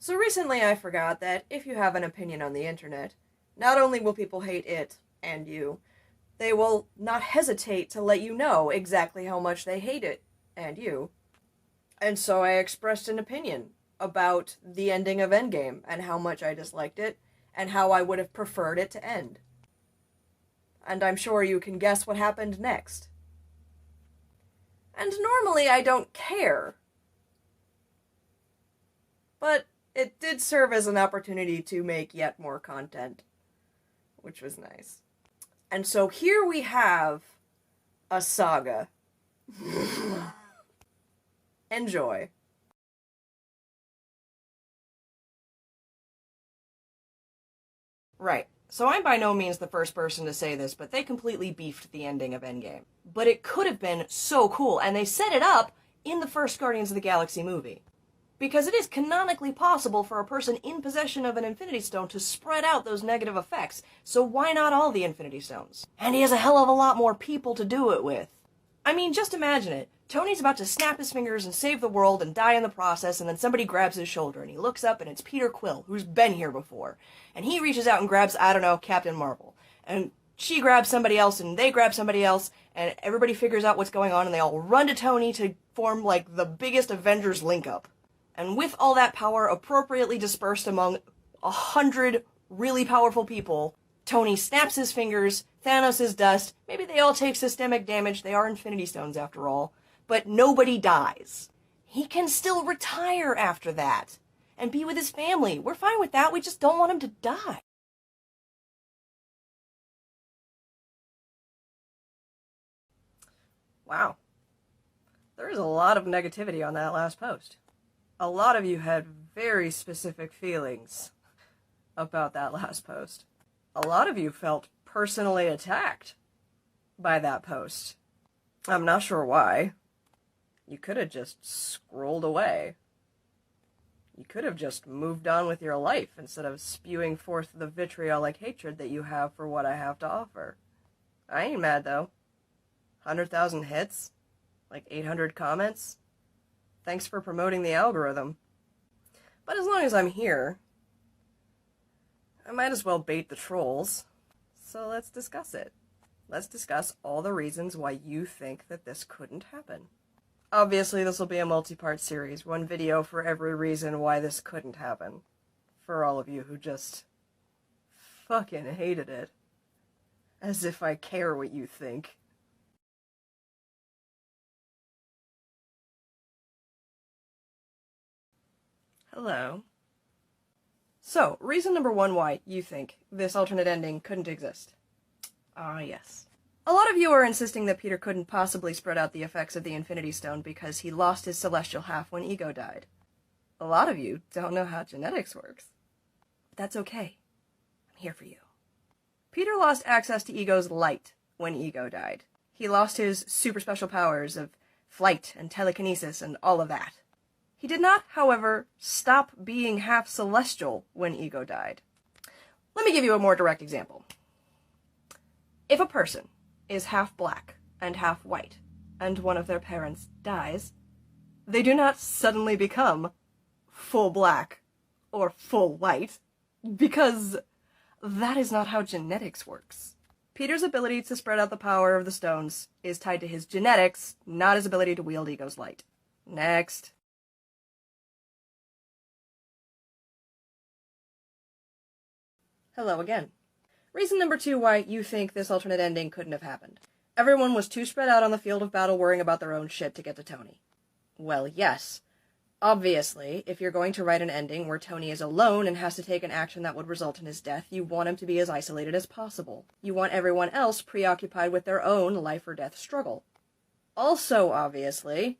So recently I forgot that if you have an opinion on the internet, not only will people hate it and you, they will not hesitate to let you know exactly how much they hate it and you. And so I expressed an opinion about the ending of Endgame and how much I disliked it and how I would have preferred it to end. And I'm sure you can guess what happened next. And normally I don't care, but it did serve as an opportunity to make yet more content, which was nice. And so here we have a saga. Enjoy. Right. So I'm by no means the first person to say this, but they completely beefed the ending of Endgame. But it could have been so cool, and they set it up in the first Guardians of the Galaxy movie. Because it is canonically possible for a person in possession of an Infinity Stone to spread out those negative effects, so why not all the Infinity Stones? And he has a hell of a lot more people to do it with. I mean, just imagine it. Tony's about to snap his fingers and save the world and die in the process, and then somebody grabs his shoulder, and he looks up, and it's Peter Quill, who's been here before. And he reaches out and grabs, I don't know, Captain Marvel. And she grabs somebody else, and they grab somebody else, and everybody figures out what's going on, and they all run to Tony to form, like, the biggest Avengers link-up. And with all that power appropriately dispersed among 100 really powerful people, Tony snaps his fingers, Thanos is dust, maybe they all take systemic damage, they are Infinity Stones after all, but nobody dies. He can still retire after that, and be with his family. We're fine with that, we just don't want him to die. Wow. There is a lot of negativity on that last post. A lot of you had very specific feelings about that last post. A lot of you felt personally attacked by that post. I'm not sure why. You could have just scrolled away. You could have just moved on with your life instead of spewing forth the vitriolic hatred that you have for what I have to offer. I ain't mad though. 100,000 hits? Like 800 comments? Thanks for promoting the algorithm. But as long as I'm here, I might as well bait the trolls. So let's discuss it. Let's discuss all the reasons why you think that this couldn't happen. Obviously, this will be a multi-part series, one video for every reason why this couldn't happen. For all of you who just fucking hated it. As if I care what you think. Hello. So, reason number one why you think this alternate ending couldn't exist. Yes. A lot of you are insisting that Peter couldn't possibly spread out the effects of the Infinity Stone because he lost his celestial half when Ego died. A lot of you don't know how genetics works. But that's okay. I'm here for you. Peter lost access to Ego's light when Ego died. He lost his super special powers of flight and telekinesis and all of that. He did not, however, stop being half celestial when Ego died. Let me give you a more direct example. If a person is half black and half white, and one of their parents dies, they do not suddenly become full black or full white, because that is not how genetics works. Peter's ability to spread out the power of the stones is tied to his genetics, not his ability to wield Ego's light. Next. Hello again. Reason number two why you think this alternate ending couldn't have happened. Everyone was too spread out on the field of battle worrying about their own shit to get to Tony. Well, yes. Obviously, if you're going to write an ending where Tony is alone and has to take an action that would result in his death, you want him to be as isolated as possible. You want everyone else preoccupied with their own life or death struggle. Also, obviously,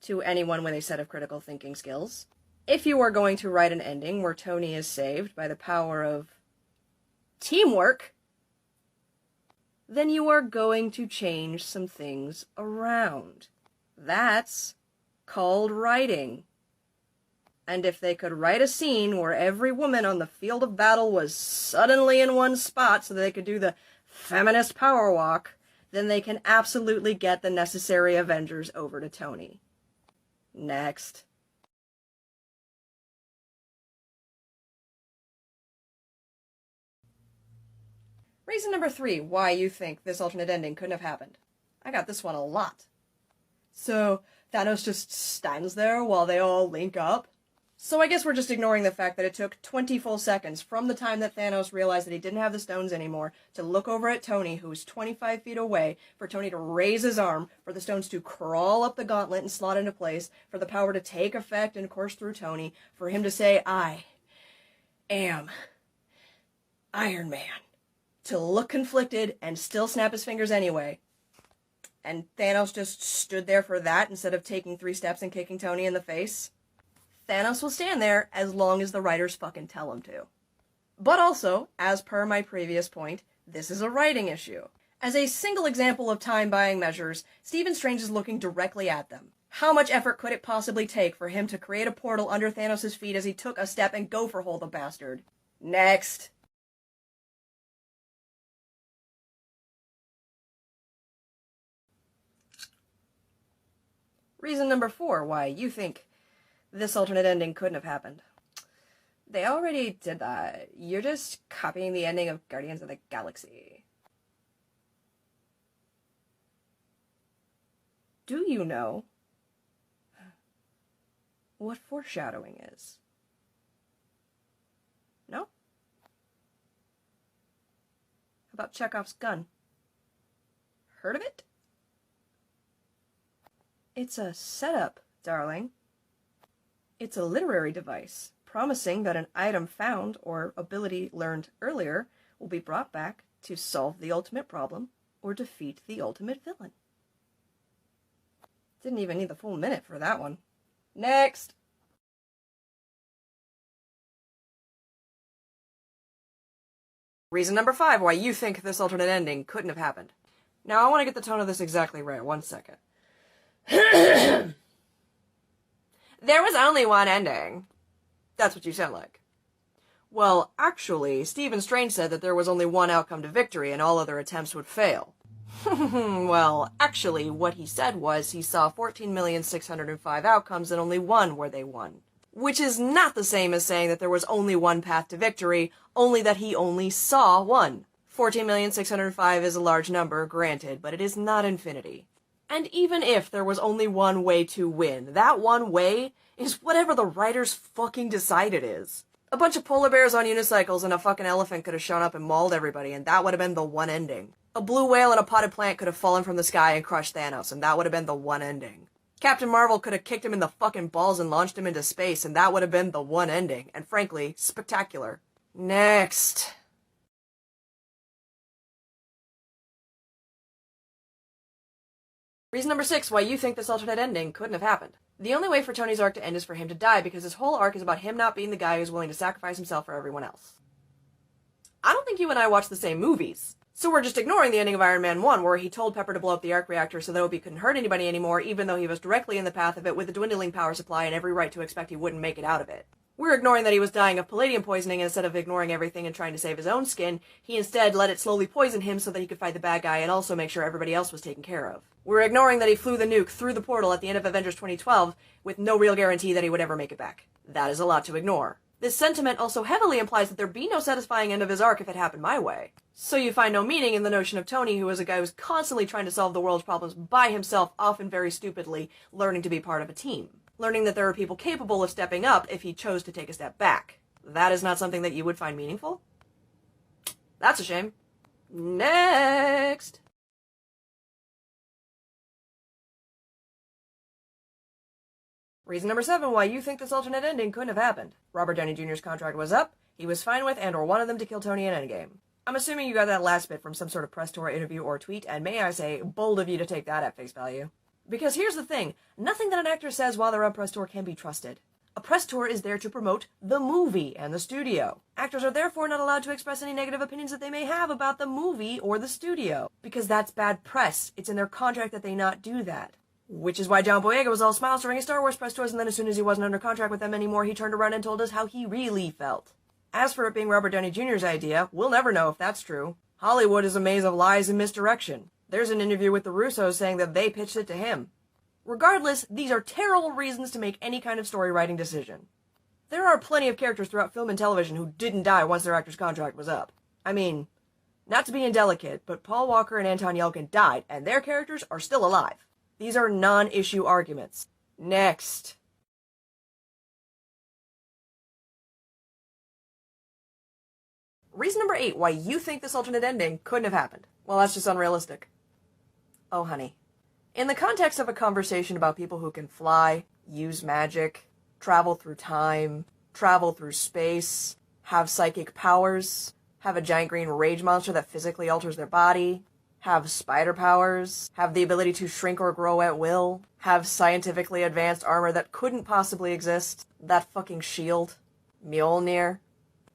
to anyone with a set of critical thinking skills, if you are going to write an ending where Tony is saved by the power of teamwork, then you are going to change some things around. That's called writing. And if they could write a scene where every woman on the field of battle was suddenly in one spot so that they could do the feminist power walk, then they can absolutely get the necessary Avengers over to Tony. Next. Reason number 3 why you think this alternate ending couldn't have happened. I got this one a lot. So, Thanos just stands there while they all link up? So I guess we're just ignoring the fact that it took 20 full seconds from the time that Thanos realized that he didn't have the stones anymore to look over at Tony, who was 25 feet away, for Tony to raise his arm, for the stones to crawl up the gauntlet and slot into place, for the power to take effect and course through Tony, for him to say, "I am Iron Man," to look conflicted and still snap his fingers anyway. And Thanos just stood there for that instead of taking 3 steps and kicking Tony in the face. Thanos will stand there as long as the writers fucking tell him to. But also, as per my previous point, this is a writing issue. As a single example of time-buying measures, Stephen Strange is looking directly at them. How much effort could it possibly take for him to create a portal under Thanos' feet as he took a step and go for hole the bastard? Next. Reason number 4 why you think this alternate ending couldn't have happened. They already did that. You're just copying the ending of Guardians of the Galaxy. Do you know what foreshadowing is? No? How about Chekhov's gun? Heard of it? It's a setup, darling. It's a literary device, promising that an item found or ability learned earlier will be brought back to solve the ultimate problem or defeat the ultimate villain. Didn't even need the full minute for that one. Next! Reason number 5 why you think this alternate ending couldn't have happened. Now, I want to get the tone of this exactly right. 1 second. There was only one ending. That's what you sound like. Well, actually, Stephen Strange said that there was only one outcome to victory and all other attempts would fail. Well, actually, what he said was he saw 14,605 outcomes and only one where they won. Which is not the same as saying that there was only one path to victory, only that he only saw one. 14,605 is a large number, granted, but it is not infinity. And even if there was only one way to win, that one way is whatever the writers fucking decide it is. A bunch of polar bears on unicycles and a fucking elephant could have shown up and mauled everybody, and that would have been the one ending. A blue whale and a potted plant could have fallen from the sky and crushed Thanos, and that would have been the one ending. Captain Marvel could have kicked him in the fucking balls and launched him into space, and that would have been the one ending, and frankly, spectacular. Next. Reason number 6 why you think this alternate ending couldn't have happened. The only way for Tony's arc to end is for him to die, because his whole arc is about him not being the guy who's willing to sacrifice himself for everyone else. I don't think you and I watched the same movies. So we're just ignoring the ending of Iron Man 1, where he told Pepper to blow up the arc reactor so that Obi couldn't hurt anybody anymore, even though he was directly in the path of it with a dwindling power supply and every right to expect he wouldn't make it out of it. We're ignoring that he was dying of palladium poisoning, and instead of ignoring everything and trying to save his own skin, he instead let it slowly poison him so that he could fight the bad guy and also make sure everybody else was taken care of. We're ignoring that he flew the nuke through the portal at the end of Avengers 2012 with no real guarantee that he would ever make it back. That is a lot to ignore. This sentiment also heavily implies that there'd be no satisfying end of his arc if it happened my way. So you find no meaning in the notion of Tony, who is a guy who's constantly trying to solve the world's problems by himself, often very stupidly, learning to be part of a team. Learning that there are people capable of stepping up if he chose to take a step back. That is not something that you would find meaningful? That's a shame. Next! Reason number 7 why you think this alternate ending couldn't have happened. Robert Downey Jr.'s contract was up, he was fine with and or wanted them to kill Tony in Endgame. I'm assuming you got that last bit from some sort of press tour interview or tweet, and may I say, bold of you to take that at face value. Because here's the thing, nothing that an actor says while they're on press tour can be trusted. A press tour is there to promote the movie and the studio. Actors are therefore not allowed to express any negative opinions that they may have about the movie or the studio. Because that's bad press. It's in their contract that they not do that. Which is why John Boyega was all smiles during his Star Wars press tours, and then as soon as he wasn't under contract with them anymore, he turned around and told us how he really felt. As for it being Robert Downey Jr.'s idea, we'll never know if that's true. Hollywood is a maze of lies and misdirection. There's an interview with the Russos saying that they pitched it to him. Regardless, these are terrible reasons to make any kind of story writing decision. There are plenty of characters throughout film and television who didn't die once their actor's contract was up. I mean, Not to be indelicate, but Paul Walker and Anton Yelchin died, and their characters are still alive. These are non-issue arguments. Next. Reason number 8 why you think this alternate ending couldn't have happened. Well, that's just unrealistic. Oh, honey. In the context of a conversation about people who can fly, use magic, travel through time, travel through space, have psychic powers, have a giant green rage monster that physically alters their body, have spider powers, have the ability to shrink or grow at will, have scientifically advanced armor that couldn't possibly exist, that fucking shield, Mjolnir,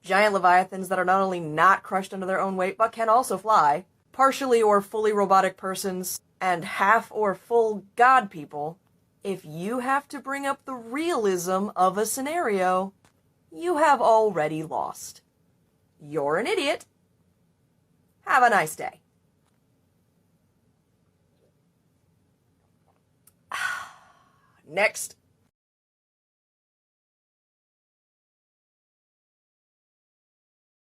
giant leviathans that are not only not crushed under their own weight, but can also fly, partially or fully robotic persons, and half or full god people. If you have to bring up the realism of a scenario, you have already lost. You're an idiot. Have a nice day. Next.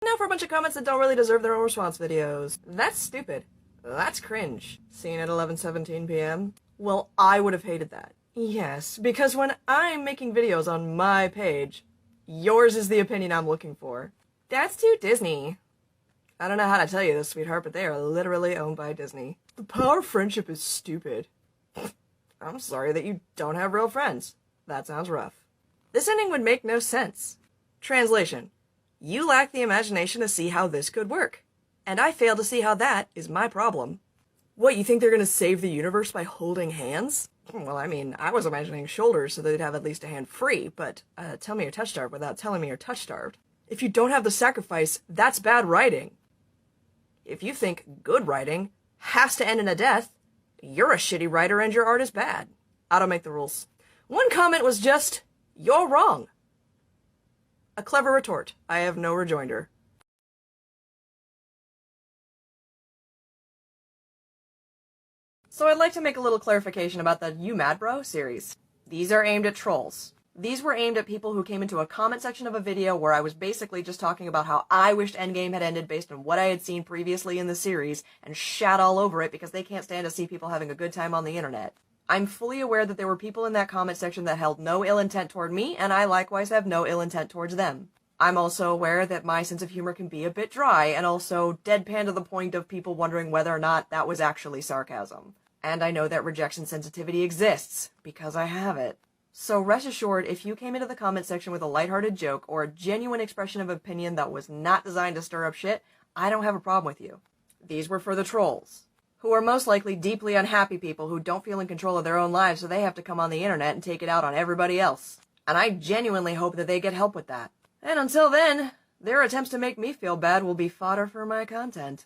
Now for a bunch of comments that don't really deserve their own response videos. That's stupid. That's cringe. Seen at 11:17 p.m. Well, I would have hated that. Yes, because when I'm making videos on my page, yours is the opinion I'm looking for. That's too Disney. I don't know how to tell you this, sweetheart, but they are literally owned by Disney. The power of friendship is stupid. I'm sorry that you don't have real friends. That sounds rough. This ending would make no sense. Translation. You lack the imagination to see how this could work. And I fail to see how that is my problem. What, you think they're gonna save the universe by holding hands? Well, I mean, I was imagining shoulders so they'd have at least a hand free, but tell me you're touch-starved without telling me you're touch-starved. If you don't have the sacrifice, that's bad writing. If you think good writing has to end in a death, you're a shitty writer and your art is bad. I don't make the rules. One comment was just, you're wrong. A clever retort. I have no rejoinder. So I'd like to make a little clarification about the You Mad Bro series. These are aimed at trolls. These were aimed at people who came into a comment section of a video where I was basically just talking about how I wished Endgame had ended based on what I had seen previously in the series and shat all over it because they can't stand to see people having a good time on the internet. I'm fully aware that there were people in that comment section that held no ill intent toward me, and I likewise have no ill intent towards them. I'm also aware that my sense of humor can be a bit dry and also deadpan to the point of people wondering whether or not that was actually sarcasm. And I know that rejection sensitivity exists, because I have it. So rest assured, if you came into the comment section with a lighthearted joke or a genuine expression of opinion that was not designed to stir up shit, I don't have a problem with you. These were for the trolls, who are most likely deeply unhappy people who don't feel in control of their own lives, so they have to come on the internet and take it out on everybody else. And I genuinely hope that they get help with that. And until then, their attempts to make me feel bad will be fodder for my content.